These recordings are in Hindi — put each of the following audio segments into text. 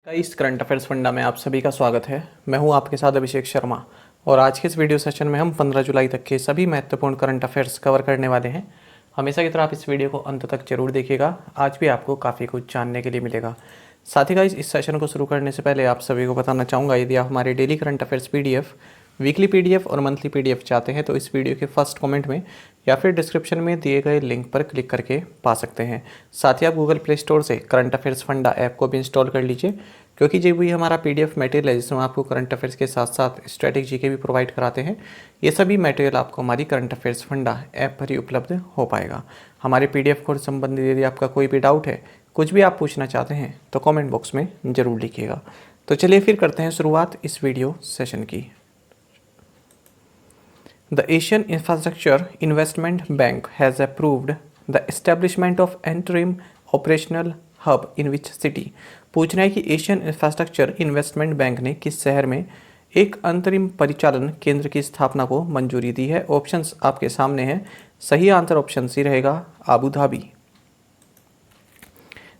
इस करंट अफेयर्स फंडा में आप सभी का स्वागत है। मैं हूं आपके साथ अभिषेक शर्मा और आज के इस वीडियो सेशन में हम 15 जुलाई तक के सभी महत्वपूर्ण करंट अफेयर्स कवर करने वाले हैं। हमेशा की तरह आप इस वीडियो को अंत तक जरूर देखिएगा, आज भी आपको काफ़ी कुछ जानने के लिए मिलेगा। साथ ही गाइस, इस सेशन को शुरू करने से पहले आप सभी को बताना चाहूँगा, यदि आप हमारे daily current affairs PDF, weekly PDF और मंथली पीडीएफ चाहते हैं तो इस वीडियो के फर्स्ट कमेंट में या फिर डिस्क्रिप्शन में दिए गए लिंक पर क्लिक करके पा सकते हैं। साथ ही आप गूगल प्ले स्टोर से करंट अफेयर्स फंडा ऐप को भी इंस्टॉल कर लीजिए, क्योंकि जो भी हमारा पीडीएफ मटेरियल है जिसमें आपको करंट अफेयर्स के साथ साथ स्ट्रेटेजी के भी प्रोवाइड कराते हैं, ये सभी मटेरियल आपको हमारी करंट अफेयर्स फंडा ऐप पर ही उपलब्ध हो पाएगा। हमारे पीडीएफ कोर्स संबंधित यदि आपका कोई भी डाउट है, कुछ भी आप पूछना चाहते हैं तो कमेंट बॉक्स में ज़रूर लिखिएगा। तो चलिए फिर करते हैं शुरुआत इस वीडियो सेशन की। The Asian Infrastructure Investment Bank has approved the establishment of interim operational hub in which city? पूछना है कि एशियन इंफ्रास्ट्रक्चर इन्वेस्टमेंट बैंक ने किस शहर में एक अंतरिम परिचालन केंद्र की स्थापना को मंजूरी दी है। ऑप्शंस आपके सामने हैं। सही आंसर ऑप्शन सी रहेगा, आबू धाबी।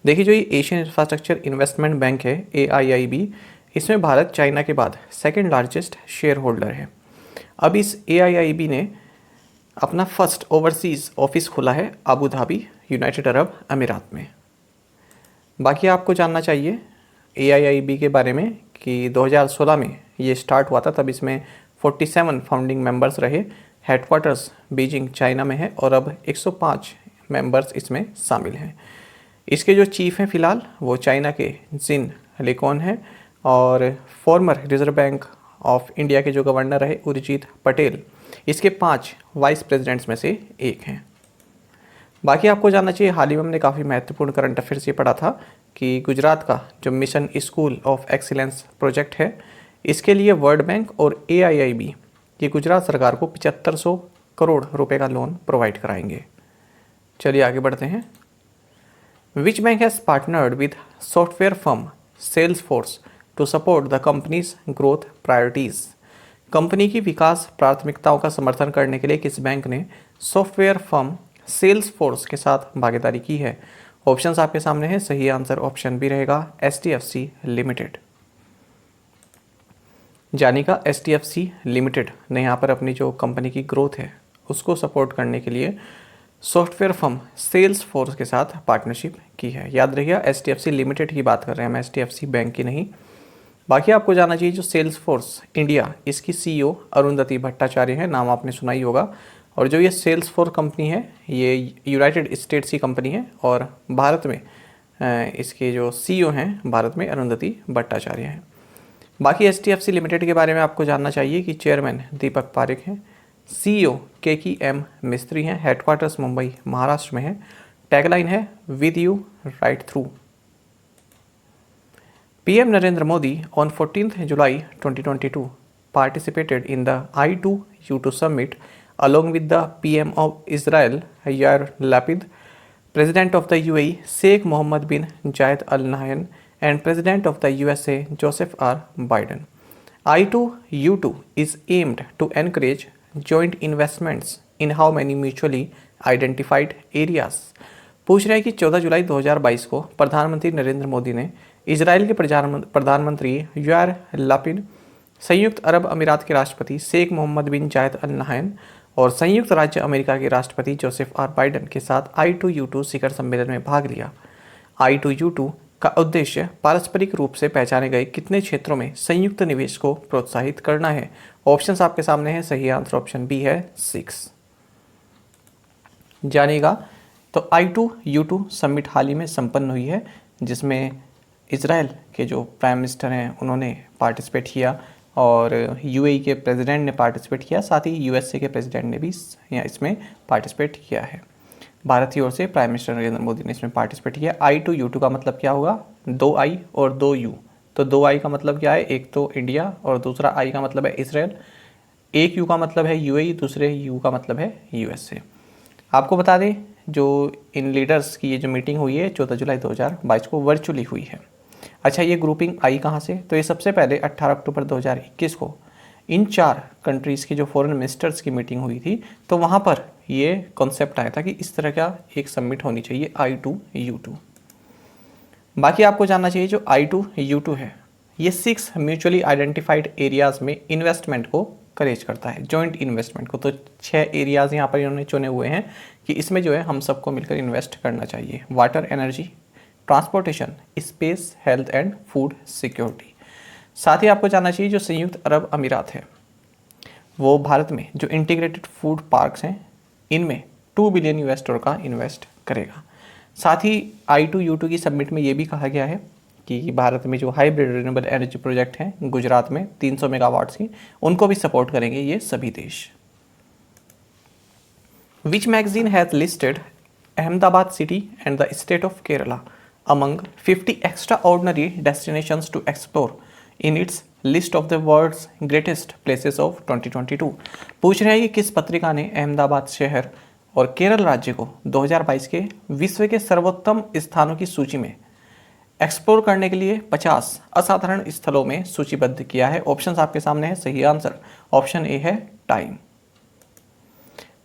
देखिए, जो ये एशियन इंफ्रास्ट्रक्चर इन्वेस्टमेंट बैंक है AIIB, इसमें भारत चाइना के बाद सेकेंड लार्जेस्ट शेयर होल्डर है। अब इस AIIB ने अपना फर्स्ट ओवरसीज़ ऑफिस खोला है आबू धाबी, यूनाइटेड अरब अमीरात में। बाकी आपको जानना चाहिए AIIB के बारे में कि 2016 में ये स्टार्ट हुआ था, तब इसमें 47 फाउंडिंग मेंबर्स रहे। हेडक्वार्टर्स बीजिंग चाइना में है और अब 105 मेंबर्स इसमें शामिल हैं। इसके जो चीफ हैं फ़िलहाल वो चाइना के जिन लेकॉन हैं और farmer reserve bank of India के जो गवर्नर रहे उर्जित पटेल, इसके 5 वाइस प्रेसिडेंट्स में से एक हैं। बाकी आपको जानना चाहिए, हाल ही में हमने काफ़ी महत्वपूर्ण करंट अफेयर्स ये पढ़ा था कि गुजरात का जो mission school of excellence project है, इसके लिए वर्ल्ड बैंक और AIIB ये गुजरात सरकार को 7500 करोड़ रुपए का लोन प्रोवाइड कराएंगे। चलिए आगे बढ़ते हैं। Which bank has partnered with software firm Salesforce to support the company's growth priorities? Company की विकास प्राथमिकताओं का समर्थन करने के लिए किस बैंक ने सॉफ्टवेयर फर्म सेल्सफोर्स के साथ भागीदारी की है? ऑप्शंस आपके सामने हैं। सही आंसर ऑप्शन बी रहेगा, HDFC लिमिटेड। जानिएगा, HDFC लिमिटेड ने यहाँ पर अपनी जो कंपनी की ग्रोथ है उसको सपोर्ट करने के लिए सॉफ्टवेयर फर्म सेल्सफोर्स के साथ पार्टनरशिप की है। याद रखिएगा, HDFC लिमिटेड की बात कर रहे हैं हम, HDFC बैंक की नहीं। बाकी आपको जानना चाहिए, जो सेल्सफोर्स इंडिया, इसकी CEO अरुंधति भट्टाचार्य है, नाम आपने सुना ही होगा। और जो ये सेल्सफोर्स कंपनी है ये यूनाइटेड स्टेट्स की कंपनी है और भारत में इसके जो CEO हैं भारत में अरुंधति भट्टाचार्य हैं। बाकी HDFC लिमिटेड के बारे में आपको जानना चाहिए कि चेयरमैन दीपक पारेख हैं, CEO KM मिस्त्री हैं, हेडक्वार्टर्स मुंबई महाराष्ट्र में है, टैगलाइन है with you right through. PM Narendra Modi on 14th July 2022 participated in the I2U2 summit along with the PM of Israel Yair Lapid, President of the UAE Sheikh Mohammed bin Zayed Al Nahyan and President of the USA Joseph R. Biden. I2U2 is aimed to encourage joint investments in how many mutually identified areas? पूछ रहे हैं कि 14 जुलाई 2022 को प्रधानमंत्री नरेंद्र मोदी ने इजराइल के प्रधानमंत्री यार लापिड, संयुक्त अरब अमीरात के राष्ट्रपति शेख मोहम्मद बिन जायद अल नाहयान और संयुक्त राज्य अमेरिका के राष्ट्रपति जोसेफ आर बाइडन के साथ I2U2 शिखर सम्मेलन में भाग लिया। I2U2 का उद्देश्य पारस्परिक रूप से पहचाने गए कितने क्षेत्रों में संयुक्त निवेश को प्रोत्साहित करना है? ऑप्शंस आपके सामने हैं। सही आंसर ऑप्शन बी है, 6। जानिएगा, तो I2U2 समिट हाल ही में संपन्न हुई है, जिसमें इजराइल के जो प्राइम मिनिस्टर हैं उन्होंने पार्टिसिपेट किया और UAE के प्रेसिडेंट ने पार्टिसिपेट किया, साथ ही USA के प्रेसिडेंट ने भी इसमें पार्टिसिपेट किया है। भारत की ओर से प्राइम मिनिस्टर नरेंद्र मोदी ने इसमें पार्टिसिपेट किया। I2U2 का मतलब क्या होगा? 2 I और 2 U। तो 2 I का मतलब क्या है? एक तो इंडिया और दूसरा I का मतलब है इसराइल। एक U का मतलब है UAE, दूसरे U का मतलब है USA। आपको बता दें, जो इन लीडर्स की ये जो मीटिंग हुई है 14 जुलाई 2022 को वर्चुअली हुई है। अच्छा, ये ग्रुपिंग आई कहाँ से? तो ये सबसे पहले 18 अक्टूबर 2021 को इन 4 कंट्रीज़ की जो फॉरेन मिनिस्टर्स की मीटिंग हुई थी, तो वहाँ पर ये कॉन्सेप्ट आया था कि इस तरह का एक समिट होनी चाहिए I2U2। बाकी आपको जानना चाहिए जो I2U2 है, ये 6 म्यूचुअली आइडेंटिफाइड एरियाज़ में इन्वेस्टमेंट को करेज करता है, जॉइंट इन्वेस्टमेंट को। तो 6 एरियाज़ यहाँ पर इन्होंने चुने हुए हैं कि इसमें जो है हम सबको मिलकर इन्वेस्ट करना चाहिए। Water, energy, transportation, space, health and food security. साथ ही आपको जानना चाहिए जो संयुक्त अरब अमीरात है वो भारत में जो इंटीग्रेटेड फूड पार्क्स हैं इनमें $2 बिलियन का इन्वेस्ट करेगा। साथ ही I2U2 की सबमिट में ये भी कहा गया है कि भारत में जो हाइब्रिड रिन्यूएबल एनर्जी प्रोजेक्ट हैं गुजरात में 300 मेगावाट्स की, उनको भी सपोर्ट करेंगे ये सभी देश। Which magazine has listed Ahmedabad city and the state of Kerala among 50 extraordinary destinations to explore in its list of the world's greatest places of 2022। पूछ रहे हैं कि किस पत्रिका ने अहमदाबाद शहर और केरल राज्य को 2022 के विश्व के सर्वोत्तम स्थानों की सूची में एक्सप्लोर करने के लिए 50 असाधारण स्थलों में सूचीबद्ध किया है। ऑप्शंस आपके सामने है। सही आंसर ऑप्शन ए है टाइम।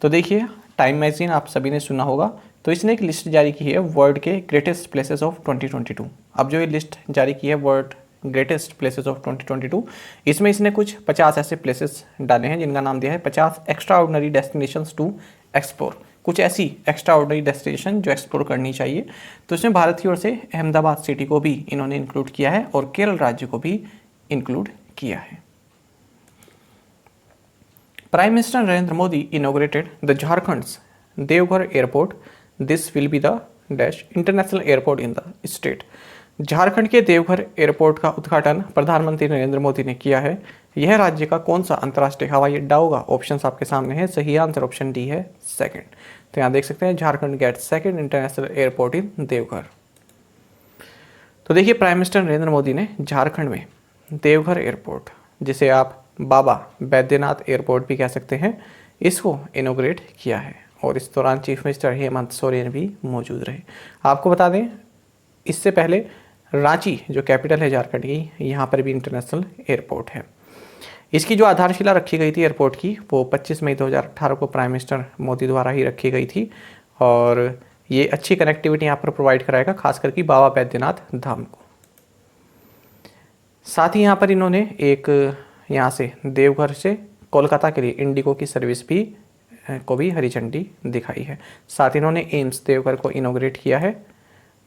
तो देखिए टाइम मैगजीन आप सभी ने सुना होगा, तो इसने एक लिस्ट जारी की है वर्ल्ड के ग्रेटेस्ट प्लेसेस ऑफ 2022। अब जो ये लिस्ट जारी की है वर्ल्ड ग्रेटेस्ट प्लेसेस ऑफ 2022, इसमें इसने कुछ 50 ऐसे प्लेसेस डाले हैं जिनका नाम दिया है 50 extraordinary destinations to explore, कुछ ऐसी एक्स्ट्रा ऑर्डिनरी डेस्टिनेशन जो एक्सप्लोर करनी चाहिए। तो इसमें भारत की ओर से अहमदाबाद सिटी को भी इन्होंने इंक्लूड किया है और केरल राज्य को भी इंक्लूड किया है। Prime minister Narendra Modi inaugurated the Jharkhand's Deoghar airport, this will be the dash international airport in the state. Jharkhand के देवघर एयरपोर्ट का उद्घाटन प्रधानमंत्री नरेंद्र मोदी ने किया है। यह राज्य का कौन सा अंतर्राष्ट्रीय हवाई अड्डा होगा? ऑप्शंस आपके सामने है। सही आंसर ऑप्शन डी है सेकंड। तो यहाँ देख सकते हैं Jharkhand get second international airport in Deoghar. तो देखिए प्राइम मिनिस्टर नरेंद्र मोदी ने झारखंड में देवघर एयरपोर्ट, जिसे आप बाबा बैद्यनाथ एयरपोर्ट भी कह सकते हैं, इसको इनोग्रेट किया है और इस दौरान चीफ मिनिस्टर हेमंत सोरेन भी मौजूद रहे। आपको बता दें इससे पहले रांची जो कैपिटल है झारखंड की, यहाँ पर भी इंटरनेशनल एयरपोर्ट है। इसकी जो आधारशिला रखी गई थी एयरपोर्ट की वो 25 मई 2018 को प्राइम मिनिस्टर मोदी द्वारा ही रखी गई थी और ये अच्छी कनेक्टिविटी यहाँ पर प्रोवाइड कराएगा खास करके बाबा बैद्यनाथ धाम को। साथ ही यहाँ पर इन्होंने एक यहाँ से देवघर से कोलकाता के लिए इंडिगो की सर्विस को भी हरी झंडी दिखाई है। साथ ही इन्होंने एम्स देवघर को इनोग्रेट किया है।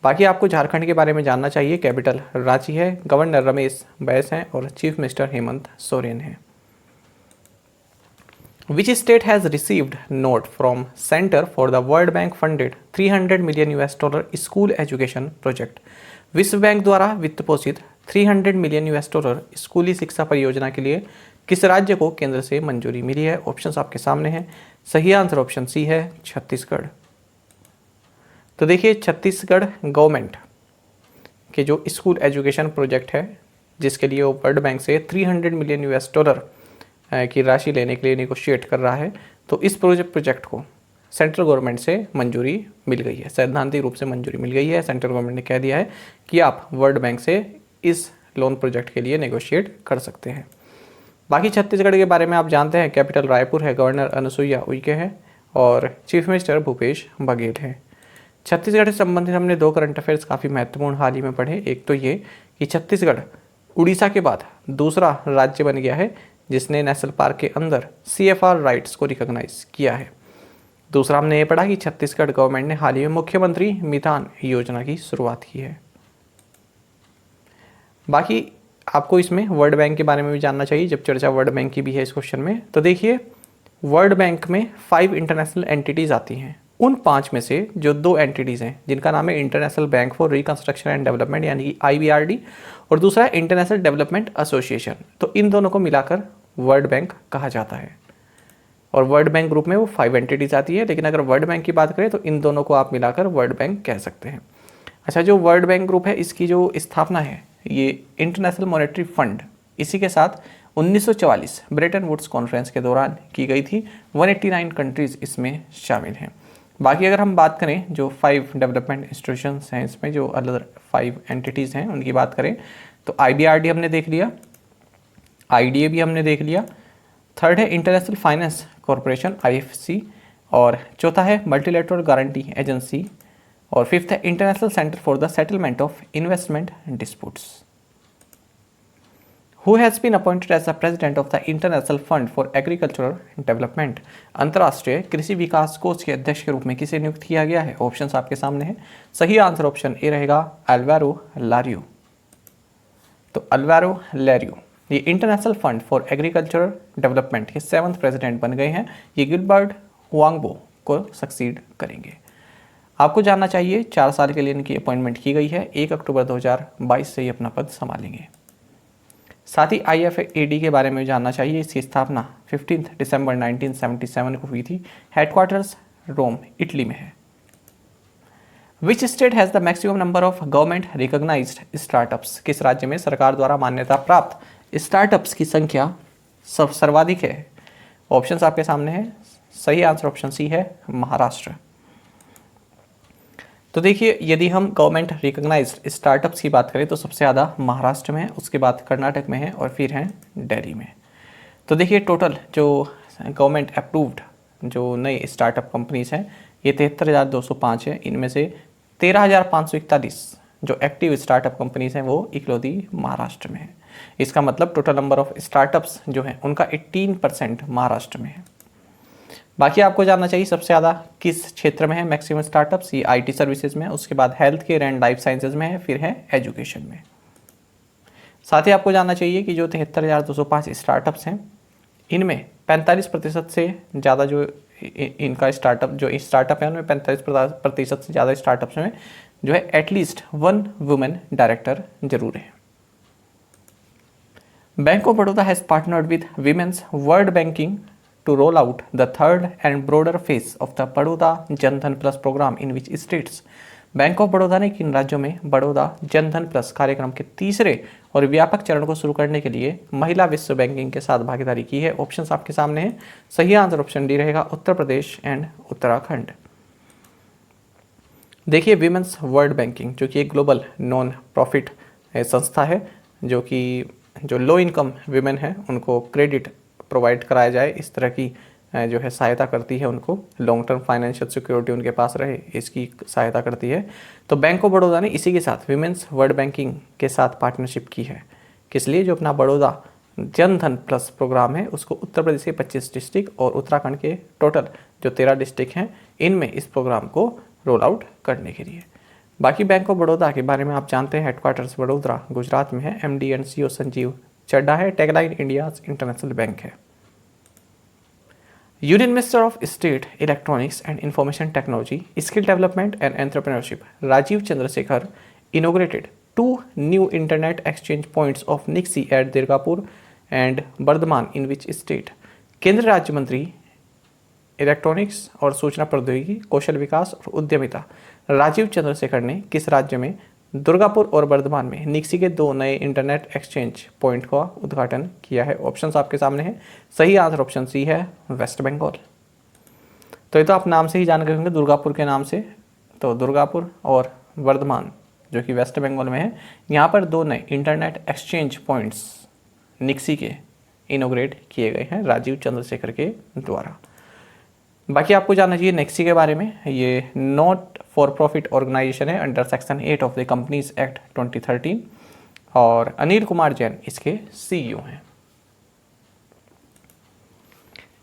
बाकी आपको झारखंड के बारे में जानना चाहिए। कैपिटल रांची है, गवर्नर रमेश बैस हैं और चीफ मिनिस्टर हेमंत सोरेन हैं। विच state has received note from centre for the world bank funded $300 million school education project. विश्व बैंक द्वारा वित्त पोषित $300 मिलियन स्कूली शिक्षा परियोजना के लिए किस राज्य को केंद्र से मंजूरी मिली है? ऑप्शंस आपके सामने हैं। सही आंसर ऑप्शन सी है छत्तीसगढ़। तो देखिए छत्तीसगढ़ गवर्नमेंट के जो स्कूल एजुकेशन प्रोजेक्ट है जिसके लिए वो वर्ल्ड बैंक से $300 मिलियन की राशि लेने के लिए निगोशिएट कर रहा है, तो इस प्रोजेक्ट को सेंट्रल गवर्नमेंट से मंजूरी मिल गई है, सैद्धांतिक रूप से मंजूरी मिल गई है। सेंट्रल गवर्नमेंट ने कह दिया है कि आप वर्ल्ड बैंक से इस लोन प्रोजेक्ट के लिए नेगोशिएट कर सकते हैं। बाकी छत्तीसगढ़ के बारे में आप जानते हैं, कैपिटल रायपुर है, गवर्नर अनुसुईया उइके है और चीफ मिनिस्टर भूपेश बघेल है। छत्तीसगढ़ से संबंधित हमने 2 करंट अफेयर्स काफ़ी महत्वपूर्ण हाल ही में पढ़े। एक तो ये कि छत्तीसगढ़ उड़ीसा के बाद दूसरा राज्य बन गया है जिसने नेशनल पार्क के अंदर CFR राइट्स को रिकॉग्नाइज किया है। दूसरा हमने ये पढ़ा कि छत्तीसगढ़ गवर्नमेंट ने हाल ही में मुख्यमंत्री मितान योजना की शुरुआत की है। बाकी आपको इसमें वर्ल्ड बैंक के बारे में भी जानना चाहिए जब चर्चा वर्ल्ड बैंक की भी है इस क्वेश्चन में। तो देखिए वर्ल्ड बैंक में 5 इंटरनेशनल एंटिटीज़ आती हैं। उन 5 में से जो 2 एंटिटीज़ हैं जिनका नाम है international bank for reconstruction and development यानी कि IBRD और दूसरा है इंटरनेशनल डेवलपमेंट एसोसिएशन, तो इन दोनों को मिलाकर वर्ल्ड बैंक कहा जाता है। और वर्ल्ड बैंक ग्रुप में वो 5 एंटिटीज़ आती है, लेकिन अगर वर्ल्ड बैंक की बात करें तो इन दोनों को आप मिलाकर वर्ल्ड बैंक कह सकते हैं। अच्छा, जो वर्ल्ड बैंक ग्रुप है इसकी जो स्थापना है ये इंटरनेशनल मॉनेटरी फंड इसी के साथ 1944 ब्रेटन वुड्स कॉन्फ्रेंस के दौरान की गई थी। 189 कंट्रीज़ इसमें शामिल हैं। बाकी अगर हम बात करें जो 5 डेवलपमेंट इंस्टीट्यूशंस हैं इसमें जो अलग 5 एंटिटीज़ हैं उनकी बात करें तो IBRD हमने देख लिया, IDA भी हमने देख लिया, थर्ड है इंटरनेशनल फाइनेंस कॉरपोरेशन IFC और चौथा है मल्टीलेटरल गारंटी एजेंसी और फिफ्थ है international centre for the settlement of investment disputes. Who has been appointed as the president of the international fund for agricultural development, अंतर्राष्ट्रीय कृषि विकास कोष के अध्यक्ष के रूप में किसे नियुक्त किया गया है? ऑप्शंस आपके सामने हैं। सही आंसर ऑप्शन ए रहेगा अल्वारो लारियो। तो अल्वारो लारियो ये international fund for agricultural development के 7th प्रेसिडेंट बन गए हैं। ये गिलबर्ट हुआंगबो को सक्सीड करेंगे। आपको जानना चाहिए 4 साल के लिए इनकी अपॉइंटमेंट की गई है। 1 अक्टूबर 2022 से ये अपना पद संभालेंगे। साथ ही IFAD के बारे में जानना चाहिए। इसकी स्थापना 15 दिसंबर 1977 को हुई थी। हेडक्वार्टर्स रोम इटली में है। Which state has the maximum number of government recognised startups, किस राज्य में सरकार द्वारा मान्यता प्राप्त स्टार्टअप्स की संख्या सर्वाधिक है? ऑप्शंस आपके सामने है। सही आंसर ऑप्शन सी है महाराष्ट्र। तो देखिए, यदि हम गवर्नमेंट रिकॉग्नाइज्ड स्टार्टअप्स की बात करें तो सबसे ज़्यादा महाराष्ट्र में है, उसके बाद कर्नाटक में है और फिर है दिल्ली में। तो देखिए, टोटल जो गवर्नमेंट अप्रूव्ड जो नई स्टार्टअप कंपनीज हैं ये 73,205 है। इनमें से 13,541 जो एक्टिव स्टार्टअप कंपनीज हैं वो इकलौती महाराष्ट्र में है। इसका मतलब टोटल नंबर ऑफ स्टार्टअप्स जो हैं उनका 18% महाराष्ट्र में है। बाकी आपको जानना चाहिए सबसे ज़्यादा किस क्षेत्र में है मैक्सिमम स्टार्टअप्स। ये IT सर्विसेज में, उसके बाद health care and life sciences में है, फिर है एजुकेशन में। साथ ही आपको जानना चाहिए कि जो 73,205 स्टार्टअप्स हैं इनमें 45% से ज़्यादा जो इनका स्टार्टअप है उनमें 45% से ज़्यादा स्टार्टअप्स में जो है एटलीस्ट 1 वुमेन डायरेक्टर जरूर है। Bank of Baroda has partnered with women's world banking to roll out the third and broader phase of the Baroda Jan Dhan plus programme in which states। Bank of Baroda ने किन राज्यों में बड़ौदा जनधन प्लस कार्यक्रम के तीसरे और व्यापक चरण को शुरू करने के लिए महिला विश्व बैंकिंग के साथ भागीदारी की है? ऑप्शंस आपके सामने हैं। सही आंसर ऑप्शन डी रहेगा उत्तर प्रदेश एंड उत्तराखंड। देखिए, विमेंस वर्ल्ड बैंकिंग जो कि एक ग्लोबल नॉन प्रॉफिट संस्था है जो लो इनकम विमेन है उनको क्रेडिट प्रोवाइड कराया जाए, इस तरह की जो है सहायता करती है। उनको लॉन्ग टर्म फाइनेंशियल सिक्योरिटी उनके पास रहे इसकी सहायता करती है। तो बैंक ऑफ बड़ौदा ने इसी के साथ विमेंस वर्ल्ड बैंकिंग के साथ पार्टनरशिप की है। किस लिए? जो अपना बड़ौदा जनधन प्लस प्रोग्राम है उसको उत्तर प्रदेश के 25 डिस्ट्रिक्ट और उत्तराखंड के टोटल जो 13 डिस्ट्रिक्ट हैं इनमें इस प्रोग्राम को रोल आउट करने के लिए। बाकी बैंक ऑफ बड़ौदा के बारे में आप जानते हैं। हेडक्वार्टर्स वडोदरा गुजरात में है। MD and CEO Sanjeev Chadha है। टैगलाइन इंडियाज इंटरनेशनल बैंक है। Union minister of state electronics and information technology skill development and entrepreneurship Rajeev Chandrasekhar inaugurated 2 new internet exchange points of NIXI at Durgapur and Bardhaman in which state. केंद्रीय राज्य मंत्री इलेक्ट्रॉनिक्स और सूचना प्रौद्योगिकी, कौशल विकास और उद्यमिता राजीव चंद्रशेखर ने किस राज्य में दुर्गापुर और बर्धमान में निक्सी के 2 नए इंटरनेट एक्सचेंज पॉइंट का उद्घाटन किया है? ऑप्शंस आपके सामने हैं। सही आंसर ऑप्शन सी है वेस्ट बंगाल। तो ये तो आप नाम से ही जान गए होंगे दुर्गापुर के नाम से। तो दुर्गापुर और वर्धमान जो कि वेस्ट बंगाल में है, यहाँ पर 2 नए इंटरनेट एक्सचेंज पॉइंट्स निक्सी के इनोग्रेट किए गए हैं राजीव चंद्रशेखर के द्वारा। बाकी आपको जानना चाहिए नेक्सी के बारे में। ये नॉट फॉर प्रॉफिट ऑर्गेनाइजेशन है under section 8 of the companies act 2013 और अनिल कुमार जैन इसके CEO हैं।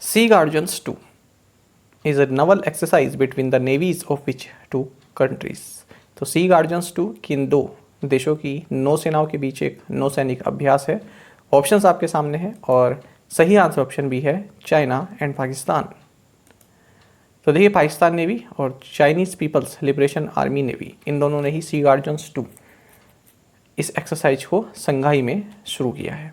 Sea guardians 2 is a naval exercise between the navies of which 2 countries. तो सी गार्जियंस 2 किन 2 देशों की नौसेनाओं के बीच एक नौसैनिक अभ्यास है? ऑप्शंस आपके सामने हैं और सही आंसर ऑप्शन बी है चाइना एंड पाकिस्तान। तो देखिए, पाकिस्तान नेवी और Chinese people's liberation army navy इन दोनों ने ही सी गार्जियंस 2 इस एक्सरसाइज को संघाई में शुरू किया है।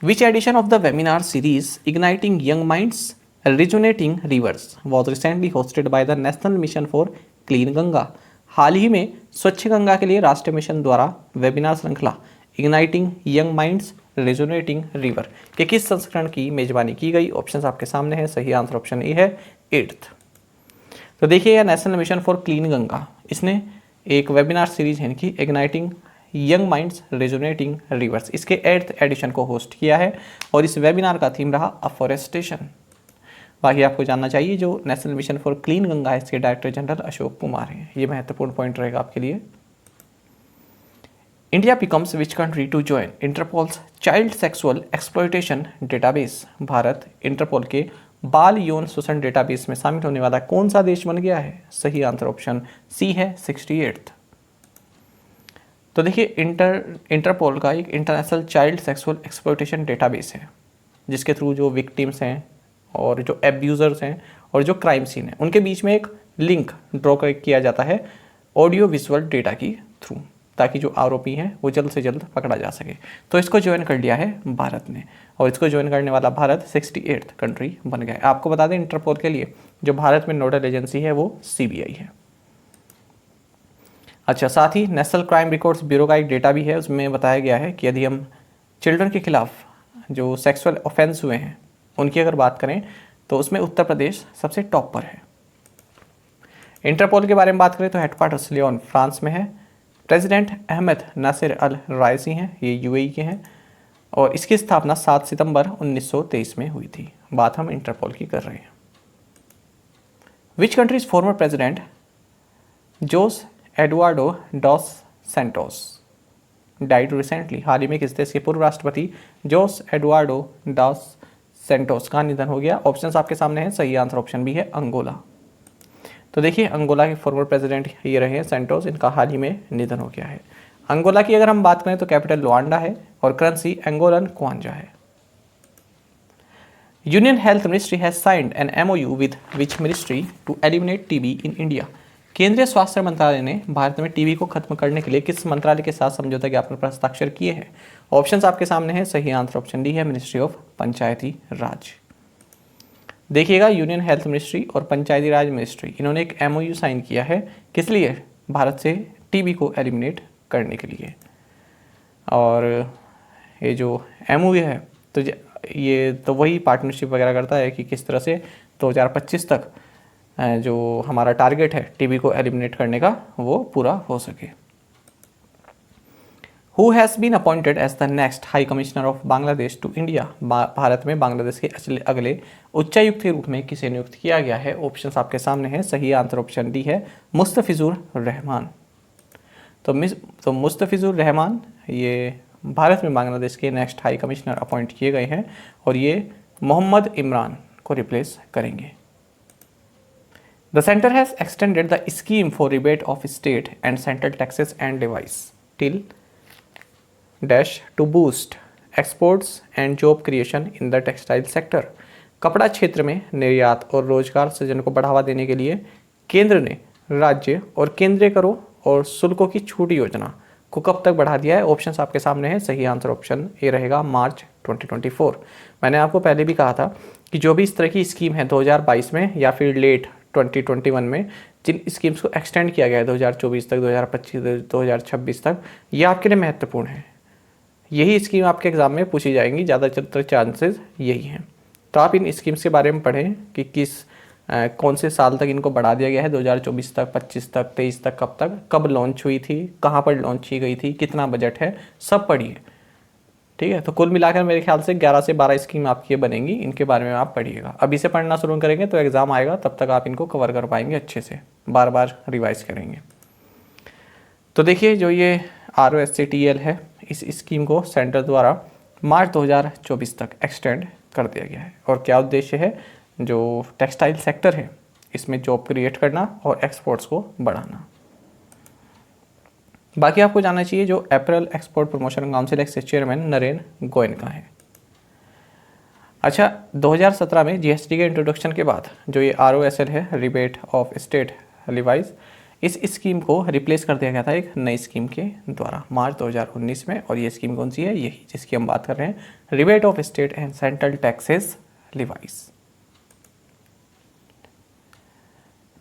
Which edition of the webinar series igniting young minds resonating rivers was recently hosted by the national mission for clean Ganga. हाल ही में स्वच्छ गंगा के लिए राष्ट्रीय मिशन द्वारा वेबिनार श्रृंखला igniting young minds resonating river के किस संस्करण की मेजबानी की गई? ऑप्शंस आपके सामने है। सही आंसर ऑप्शन ए है 8th। तो देखिए, यह national mission for clean Ganga इसने एक वेबिनार सीरीज है इनकी igniting young minds resonating reverse, इसके 8th एडिशन को होस्ट किया है और इस वेबिनार का थीम रहा अफॉरेस्टेशन। बाकी आपको जानना चाहिए जो national mission for clean Ganga है इसके डायरेक्टर जनरल अशोक कुमार हैं। ये महत्वपूर्ण पॉइंट रहेगा आपके लिए। India becomes which country to join Interpol's child sexual exploitation database. भारत इंटरपोल के बाल यौन शोषण डेटाबेस में शामिल होने वाला कौन सा देश बन गया है? सही आंसर ऑप्शन सी है 68। तो देखिए इंटरपोल का एक international child sexual exploitation database है जिसके थ्रू जो विक्टिम्स हैं और जो एब्यूज़र्स हैं और जो क्राइम सीन है उनके बीच में एक लिंक ड्रॉ किया जाता है ऑडियो विजुअल डेटा की थ्रू, ताकि जो आरोपी हैं वो जल्द से जल्द पकड़ा जा सके। तो इसको ज्वाइन कर लिया है भारत ने और इसको ज्वाइन करने वाला भारत 68th कंट्री बन गया है। आपको बता दें इंटरपोल के लिए जो भारत में नोडल एजेंसी है वो CBI है। अच्छा, साथ ही नेशनल क्राइम रिकॉर्ड्स ब्यूरो का एक डेटा भी है, उसमें बताया गया है कि यदि हम चिल्ड्रन के खिलाफ जो सेक्सुअल ऑफेंस हुए हैं उनकी अगर बात करें तो उसमें उत्तर प्रदेश सबसे टॉप पर है। इंटरपोल के बारे में बात करें तो हेडक्वार्टर्स लियोन फ्रांस में है। प्रेसिडेंट अहमद नासिर अल रायसी हैं, ये UAE के हैं और इसकी स्थापना 7 सितंबर 1923 में हुई थी। बात हम इंटरपोल की कर रहे हैं। Which countries former president Jose Eduardo dos Santos died recently. हाल ही में किस देश के पूर्व राष्ट्रपति जोस एडुआर्डो डॉस सैंटोस का निधन हो गया? ऑप्शंस आपके सामने हैं, सही आंसर ऑप्शन बी है अंगोला। तो देखिए अंगोला के फॉर्मर प्रेसिडेंट ये रहे हैं सैंटोस, इनका हाल ही में निधन हो गया है। अंगोला की अगर हम बात करें तो कैपिटल लुआंडा है और करेंसी एंगोलन क्वांजा है। Union health ministry has signed an MOU with which ministry to eliminate TB in India. केंद्रीय स्वास्थ्य मंत्रालय ने भारत में TB को खत्म करने के लिए किस मंत्रालय के साथ समझौता ज्ञापन पर हस्ताक्षर किए हैं? ऑप्शंस आपके सामने हैं, सही आंसर ऑप्शन डी है मिनिस्ट्री ऑफ पंचायती राज। देखिएगा यूनियन हेल्थ मिनिस्ट्री और पंचायती राज मिनिस्ट्री इन्होंने एक MOU साइन किया है, किस लिए? भारत से TB को एलिमिनेट करने के लिए। और ये जो MOU है तो ये तो वही पार्टनरशिप वगैरह करता है कि किस तरह से 2025 तक जो हमारा टारगेट है TB को एलिमिनेट करने का वो पूरा हो सके। Who has been appointed as the next high commissioner of Bangladesh to India. भारत में बांग्लादेश के अगले उच्चायुक्त के रूप में किसे नियुक्त किया गया है? ऑप्शंस आपके सामने हैं, सही आंसर ऑप्शन डी है मुस्तफिजुर रहमान। तो मुस्तफिजुर रहमान ये भारत में बांग्लादेश के नेक्स्ट हाई कमिश्नर अपॉइंट किए गए हैं और ये मोहम्मद इमरान को रिप्लेस करेंगे। The centre has extended the scheme for rebate of state and central taxes and devices till dash to boost exports and job creation in the textile sector. कपड़ा क्षेत्र में निर्यात और रोजगार सृजन को बढ़ावा देने के लिए केंद्र ने राज्य और केंद्रीय करों और शुल्कों की छूट योजना को कब तक बढ़ा दिया है? ऑप्शंस आपके सामने हैं, सही आंसर ऑप्शन ए रहेगा मार्च 2024। मैंने आपको पहले भी कहा था कि जो भी इस तरह की स्कीम है 2022 में या फिर लेट 2021 में जिन स्कीम्स को एक्सटेंड किया गया है 2024 तक, 2025, 2026 तक, ये आपके लिए महत्वपूर्ण है। यही स्कीम आपके एग्जाम में पूछी जाएंगी, ज़्यादातर चांसेस यही हैं। तो आप इन स्कीम्स के बारे में पढ़ें कि कौन से साल तक इनको बढ़ा दिया गया है, 2024 तक, 25 तक, 23 तक, कब लॉन्च हुई थी, कहाँ पर लॉन्च की गई थी, कितना बजट है, सब पढ़िए। ठीक है, तो कुल मिलाकर मेरे ख्याल से 11 से 12 स्कीम आपकी बनेंगी, इनके बारे में आप पढ़िएगा। अभी से पढ़ना शुरू करेंगे तो एग्ज़ाम आएगा तब तक आप इनको कवर कर पाएंगे अच्छे से, बार बार रिवाइज करेंगे। तो देखिए जो ये ROSCTL है इस स्कीम को सेंटर द्वारा मार्च 2024 तक एक्सटेंड कर दिया गया है और क्या उद्देश्य है? जो टेक्सटाइल सेक्टर है इसमें जॉब क्रिएट करना और एक्सपोर्ट्स को बढ़ाना। बाकी आपको जानना चाहिए जो अप्रैल एक्सपोर्ट प्रमोशन काउंसिल के चेयरमैन नरेंद्र गोयनका है। अच्छा, 2017 में GST के इंट्रोडक्शन के बाद जो ये ROSL है, रिबेट ऑफ स्टेट लिवाइज, इस स्कीम को रिप्लेस कर दिया गया था एक नई स्कीम के द्वारा मार्च 2019 में। और ये स्कीम कौन सी है? यही जिसकी हम बात कर रहे हैं, rebate of state and central taxes levies.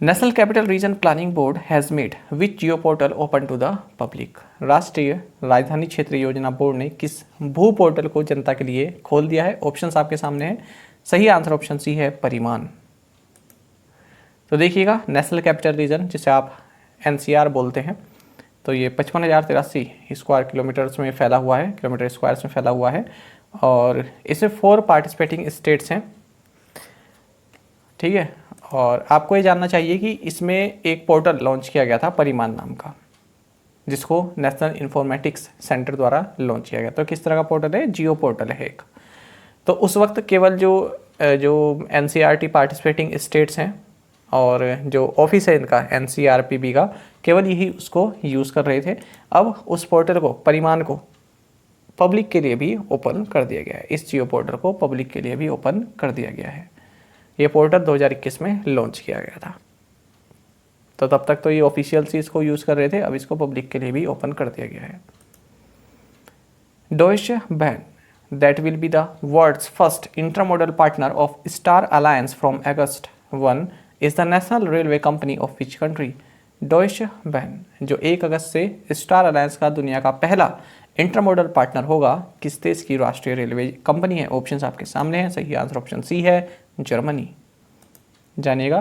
National capital region planning board has made which geo portal open to the public. राष्ट्रीय राजधानी क्षेत्र योजना बोर्ड ने किस भू पोर्टल को जनता के लिए खोल दिया है? ऑप्शंस आपके सामने हैं, सही आंसर ऑप्शन सी है परिमाण। तो देखिएगा नेशनल कैपिटल रीजन जिसे आप NCR बोलते हैं, तो ये 55,083 स्क्वायर किलोमीटर्स में फैला हुआ है, किलोमीटर स्क्वायर्स में फैला हुआ है और इसमें 4 पार्टिसिपेटिंग स्टेट्स हैं ठीक है। और आपको ये जानना चाहिए कि इसमें एक पोर्टल लॉन्च किया गया था परिमान नाम का, जिसको नेशनल इंफॉर्मेटिक्स सेंटर द्वारा लॉन्च किया गया। तो किस तरह का पोर्टल है? जियो पोर्टल है एक। तो उस वक्त केवल जो NCERT पार्टिसिपेटिंग स्टेट्स हैं और जो ऑफिस है इनका NCRPB का, केवल यही उसको यूज़ कर रहे थे। अब उस पोर्टल को, परिमान को पब्लिक के लिए भी ओपन कर दिया गया है। इस जियो पोर्टल को पब्लिक के लिए भी ओपन कर दिया गया है। ये पोर्टल 2021 में लॉन्च किया गया था। तो तब तक तो ये ऑफिशियल्स ही इसको यूज़ कर रहे थे, अब इसको पब्लिक के लिए भी ओपन कर दिया गया है। Deutsche Bahn, that will be the world's first intermodal partner of Star Alliance from August 1, is the national railway company of which country? Deutsche Bahn, जो 1 अगस्त से स्टार अलायंस का दुनिया का पहला इंटरमोडल पार्टनर होगा, किस देश की राष्ट्रीय रेलवे कंपनी है? ऑप्शंस आपके सामने हैं। सही आंसर ऑप्शन सी है, जर्मनी। जानिएगा।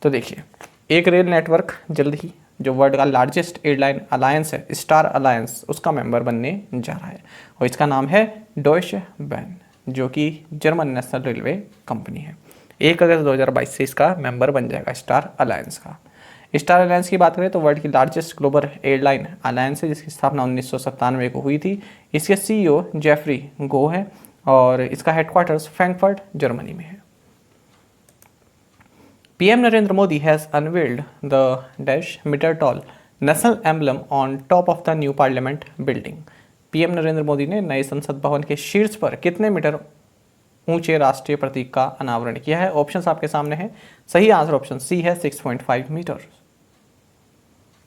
तो देखिए, एक रेल नेटवर्क जल्द ही जो वर्ल्ड का लार्जेस्ट एयरलाइन अलायंस है, स्टार अलायंस, उसका मेंबर बनने जा रहा है और इसका नाम है डॉयचे बैन, जो कि जर्मन नेशनल रेलवे कंपनी है। 1 अगस्त 2022 से इसका मेंबर बन जाएगा स्टार अलायंस का। स्टार अलायंस की बात करें तो वर्ल्ड की लार्जेस्ट ग्लोबल एयरलाइन अलायंस है, जिसकी स्थापना 1997 को हुई थी। इसके CEO जेफरी गो है और इसका हेडक्वार्टर्स फ्रैंकफर्ट जर्मनी में है। PM Narendra Modi has unveiled the meter tall national emblem on top of the new parliament building. PM Narendra Modi ने नए संसद भवन के शीर्ष पर कितने मीटर ऊंचे राष्ट्रीय प्रतीक का अनावरण किया है? ऑप्शंस आपके सामने हैं। सही आंसर ऑप्शन सी है, 6.5 मीटर।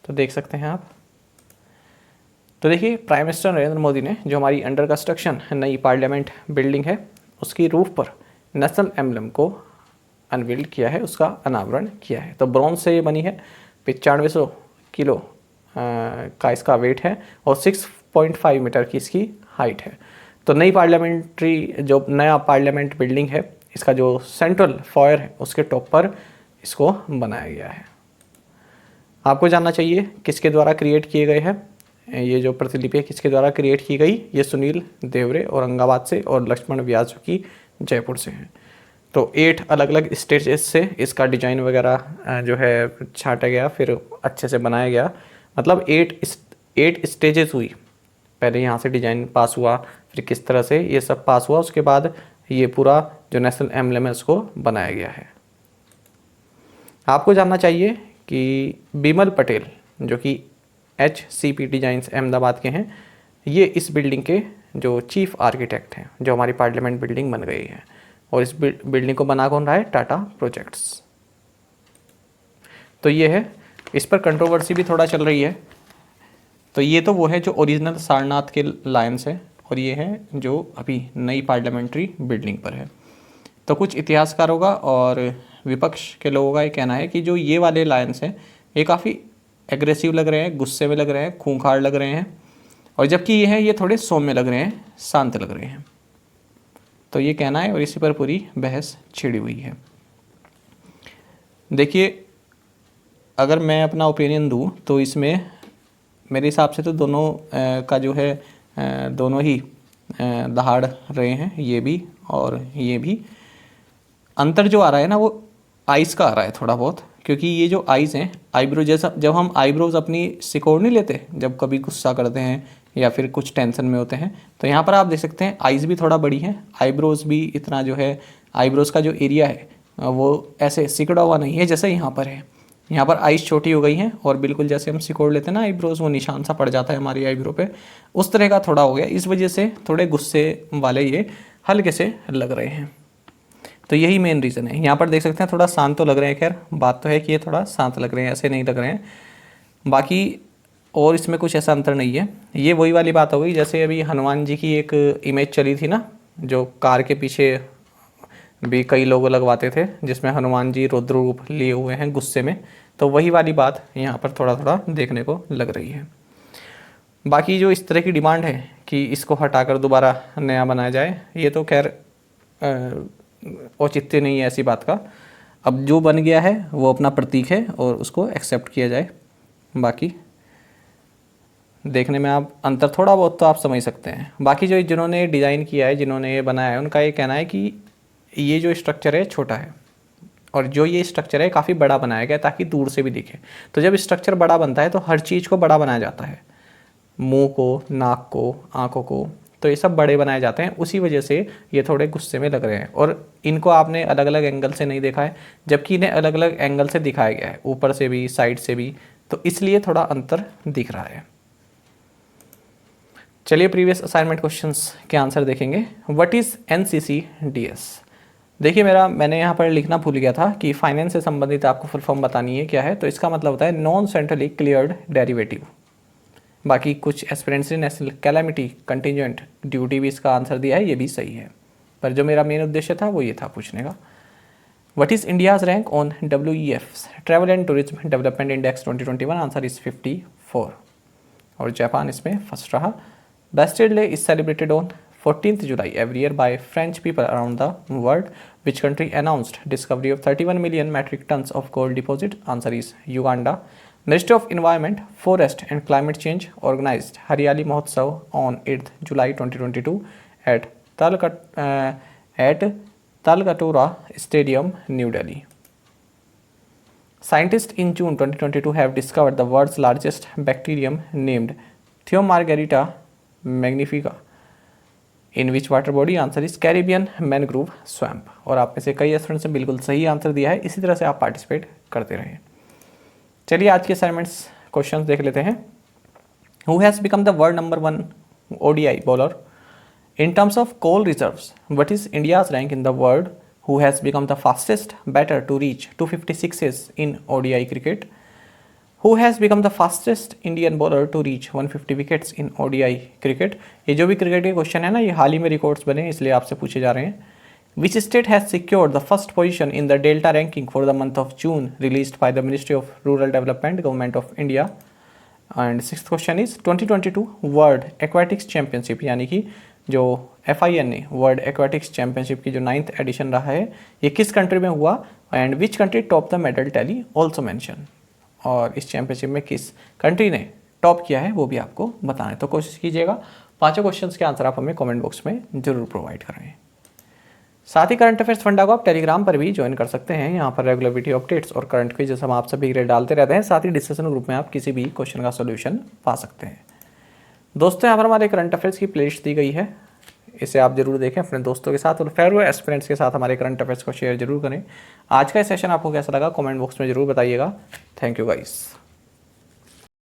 तो देख सकते हैं आप। तो देखिए, प्राइम मिनिस्टर नरेंद्र मोदी ने जो हमारी अंडर कंस्ट्रक्शन नई पार्लियामेंट बिल्डिंग है, उसकी रूफ पर नेशनल एम्बलम को अनवील्ड किया है, उसका अनावरण किया है। तो ब्रॉन्ज से ये बनी है, 9500 किलो का इसका वेट है और 6.5 मीटर की इसकी हाइट है। तो नई पार्लियामेंट्री जो नया पार्लियामेंट बिल्डिंग है, इसका जो सेंट्रल फॉयर है उसके टॉप पर इसको बनाया गया है। आपको जानना चाहिए किसके द्वारा क्रिएट किए गए हैं। ये जो प्रतिलिपि है किसके द्वारा क्रिएट की गई? ये सुनील देवरे औरंगाबाद से और लक्ष्मण व्यास जो कि जयपुर से हैं। तो 8 अलग अलग स्टेजेस से इसका डिजाइन वगैरह जो है छाटा गया, फिर अच्छे से बनाया गया। मतलब 8 स्टेजेस हुई। पहले यहाँ से डिजाइन पास हुआ, फिर किस तरह से ये सब पास हुआ, उसके बाद ये पूरा जो नेशनल एम्बलम है उसको बनाया गया है। आपको जानना चाहिए कि बिमल पटेल जो कि HCP डिजाइंस अहमदाबाद के हैं, ये इस बिल्डिंग के जो चीफ आर्किटेक्ट हैं, जो हमारी पार्लियामेंट बिल्डिंग बन गई है। और इस बिल्डिंग को बना कौन रहा है? टाटा प्रोजेक्ट्स। तो ये है, इस पर कंट्रोवर्सी भी थोड़ा चल रही है। तो ये तो वो है जो ओरिजिनल सारनाथ के लायंस है, और ये है जो अभी नई पार्लियामेंट्री बिल्डिंग पर है। तो कुछ इतिहासकारों का और विपक्ष के लोगों का ये कहना है कि जो ये वाले लायंस हैं ये काफ़ी एग्रेसिव लग रहे हैं, गुस्से में लग रहे हैं, खूंखार लग रहे हैं, और जबकि ये हैं ये थोड़े सौम्य लग रहे हैं, शांत लग रहे हैं। तो ये कहना है और इसी पर पूरी बहस छिड़ी हुई है। देखिए, अगर मैं अपना ओपिनियन दूं तो इसमें मेरे हिसाब से तो दोनों का जो है दोनों ही दहाड़ रहे हैं, ये भी और ये भी। अंतर जो आ रहा है ना वो आइज़ का आ रहा है थोड़ा बहुत, क्योंकि ये जो आइज़ हैं, आईब्रो जैसा, जब हम आईब्रोज अपनी सिकोड़ नहीं लेते जब कभी गुस्सा करते हैं या फिर कुछ टेंशन में होते हैं, तो यहाँ पर आप देख सकते हैं आइज़ भी थोड़ा बड़ी है, आईब्रोज भी इतना जो है, आईब्रोज का जो एरिया है वो ऐसे सिकुड़ा हुआ नहीं है जैसे यहाँ पर है। यहाँ पर आइज़ छोटी हो गई हैं और बिल्कुल जैसे हम सिकोड़ लेते हैं ना आईब्रोज, वो निशान सा पड़ जाता है हमारी आईब्रो पे, उस तरह का थोड़ा हो गया। इस वजह से थोड़े गुस्से वाले ये हल्के से लग रहे हैं। तो यही मेन रीज़न है। यहाँ पर देख सकते हैं थोड़ा शांत तो लग रहे हैं, खैर बात तो है कि ये थोड़ा शांत लग रहे हैं, ऐसे नहीं लग रहे हैं। बाकी और इसमें कुछ ऐसा अंतर नहीं है। ये वही वाली बात हो गई जैसे अभी हनुमान जी की एक इमेज चली थी ना, जो कार के पीछे भी कई लोग लगवाते थे, जिसमें हनुमान जी रुद्र रूप लिए हुए हैं गुस्से में। तो वही वाली बात यहाँ पर थोड़ा थोड़ा देखने को लग रही है। बाकी जो इस तरह की डिमांड है कि इसको हटाकर दोबारा नया बनाया जाए, ये तो खैर औचित्य नहीं है ऐसी बात का। अब जो बन गया है वो अपना प्रतीक है और उसको एक्सेप्ट किया जाए। बाकी देखने में आप अंतर थोड़ा बहुत तो आप समझ सकते हैं। बाकी जो जिन्होंने डिज़ाइन किया है, जिन्होंने ये बनाया है, उनका ये कहना है कि ये जो स्ट्रक्चर है छोटा है, और जो ये स्ट्रक्चर है काफ़ी बड़ा बनाया गया है ताकि दूर से भी दिखे। तो जब स्ट्रक्चर बड़ा बनता है तो हर चीज़ को बड़ा बनाया जाता है, मुंह को, नाक को, आँखों को, तो ये सब बड़े बनाए जाते हैं। उसी वजह से ये थोड़े गुस्से में लग रहे हैं और इनको आपने अलग अलग एंगल से नहीं देखा है, जबकि इन्हें अलग अलग एंगल से दिखाया गया है, ऊपर से भी, साइड से भी, तो इसलिए थोड़ा अंतर दिख रहा है। चलिए प्रीवियस असाइनमेंट क्वेश्चंस के आंसर देखेंगे। What is NCCDS? देखिए मैंने यहाँ पर लिखना भूल गया था कि फाइनेंस से संबंधित आपको फुल फॉर्म बतानी है क्या है। तो इसका मतलब होता है नॉन सेंट्रली क्लियर्ड डेरिवेटिव। बाकी कुछ एस्पिरेंट्स ने नेशनल कैलामिटी कंटिजेंट ड्यूटी भी इसका आंसर दिया है, ये भी सही है, पर जो मेरा मेन उद्देश्य था वो ये था पूछने का। What is India's rank on WEF travel and tourism development index 2021? Answer is 54 और जापान इसमें फर्स्ट रहा। Bastille Day is celebrated on 14th July every year by French people around the world. Which country announced discovery of 31 million metric tons of gold deposit? Answer is Uganda. Ministry of Environment, Forest and Climate Change organized Hariyali Mahotsav on 8th July 2022 at Talkatora Stadium, New Delhi. Scientists in June 2022 have discovered the world's largest bacterium named Theomargarita magnifica in which water body? Answer is Caribbean mangrove swamp। और आप में से कई स्टूडेंट्स ने बिल्कुल सही आंसर दिया है, इसी तरह से आप पार्टिसिपेट करते रहें। चलिए आज के असाइनमेंट्स क्वेश्चंस देख लेते हैं। Who has become the world number 1 ODI bowler in terms of coal reserves? What is India's rank in the world? Who has become the fastest batter to reach 256s in ODI cricket? Who has become the fastest Indian bowler to reach 150 wickets in ODI cricket? ये जो भी क्रिकेट के क्वेश्चन है ना, ये हाल ही में रिकॉर्ड्स बने हैं, इसलिए आपसे पूछे जा रहे हैं। Which state has secured the first position in the Delta ranking for the month of June released by the Ministry of Rural Development, Government of India? And sixth question is 2022 World Aquatics Championship यानी कि जो FIN ने वर्ल्ड एक्वाटिक्स चैंपियनशिप की जो 9th एडिशन रहा है, ये किस कंट्री में हुआ? And which country top the medal tally also mention. और इस चैंपियनशिप में किस कंट्री ने टॉप किया है वो भी आपको बताना है। तो कोशिश कीजिएगा पांचों क्वेश्चंस के आंसर आप हमें कमेंट बॉक्स में जरूर प्रोवाइड करें। साथ ही करंट अफेयर्स फंडा को आप टेलीग्राम पर भी ज्वाइन कर सकते हैं। यहाँ पर रेगुलर वीडियो अपडेट्स और करंट क्विज़ हम आप सभी के लिए डालते रहते हैं। साथ ही डिस्कशन ग्रुप में आप किसी भी क्वेश्चन का सोल्यूशन पा सकते हैं। दोस्तों, यहाँ पर हमारे करंट अफेयर्स की प्लेलिस्ट दी गई है, इसे आप जरूर देखें अपने दोस्तों के साथ और फेलो एस्पिरेंट्स के साथ हमारे करंट अफेयर्स को शेयर जरूर करें। आज का सेशन आपको कैसा लगा कमेंट बॉक्स में जरूर बताइएगा। Thank you guys.